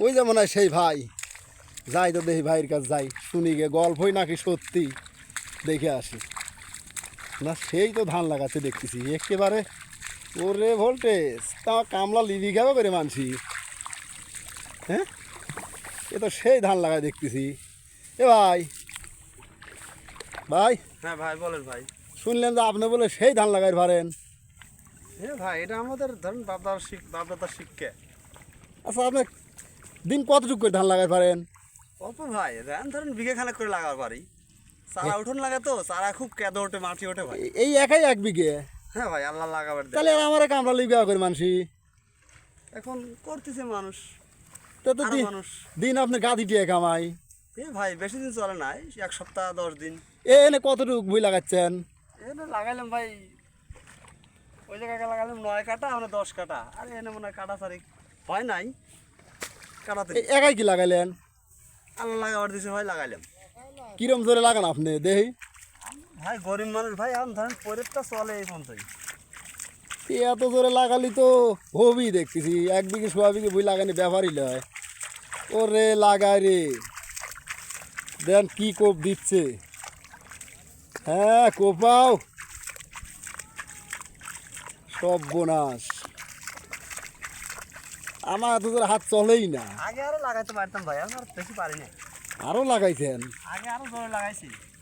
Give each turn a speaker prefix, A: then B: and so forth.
A: ওই যে মনে হয় সেই ভাই, যাই তো দেখি ভাইয়ের কাছে যাই, শুনি গে গল্পই নাকি সত্যি, দেখে আসি। না সেই তো ধান লাগাচ্ছে দেখতেছি একেবারে, ওরে ভোল্টেজ, তা কামলা লিবি খাবে করে মানছি। হ্যাঁ, এ তো সেই ধান লাগায় দেখতেছি। এ ভাই, ভাই
B: হ্যাঁ ভাই বলেন ভাই।
A: শুনলেন যে আপনি বলে সেই ধান লাগাই পারেন।
B: হ্যাঁ ভাই, এটা আমাদের ধরুন বাপদাদার শিক্ষা।
A: আচ্ছা আপনি দিন কতটুকু করে ধান লাগাই পারেন?
B: অল্প ভাই, ধান ধরুন বিঘে খানেক করে লাগাবার পারি। চারা উঠোন লাগে তো, চারা খুব কেঁদো ওঠে, মাটি ওঠে ভাই।
A: এই একাই 1 বিঘে?
B: হ্যাঁ ভাই, আল্লাহ লাগাবার দেয়।
A: তাহলে আর আমার কামলা লিবি করে মানছি।
B: এখন করতেছে মানুষ,
A: তা তো
B: আরো মানুষ।
A: দিন আপনি গাদি টিয়ে কামাই।
B: এ ভাই বেশি দিন চলে নাই, 1 সপ্তাহ 10 দিন।
A: এনে কতটুকু বই লাগাচ্ছেন?
B: এনে লাগাইলাম ভাই, ওই জায়গায় লাগাইলাম 9 কাটা, আমরা 10 কাটা। আর এনে মনে হয় কাটা তারিখ হয় নাই কাটাতে।
A: একাই কি লাগাইলেন?
B: আল্লাহ লাগাবার দিছে ভাই, লাগাইলাম।
A: কিরম জোরে লাগান আপনি দেখি?
B: ভাই গরিব মানুষ ভাই, এখন ধরেন পরেরটা চলে এই পর্যন্তই।
A: এত জোরে লাগালি তো হবি দেখতেছি, 1 বিঘে 1.5 বিঘে বই লাগানি ব্যাপারই লয়। ওরে লাগাই রে, দেন কি কোপ দিচ্ছে। হ্যাঁ কোপাও, সব বোনাস। আমার এত জোরে হাত চলেই না।
B: আগে আরো লাগাইতে পারতাম ভাই, এখন আর বেশি পারি না।
A: আরও লাগাইছেন?
B: আগে আরো জোরে লাগাইছি।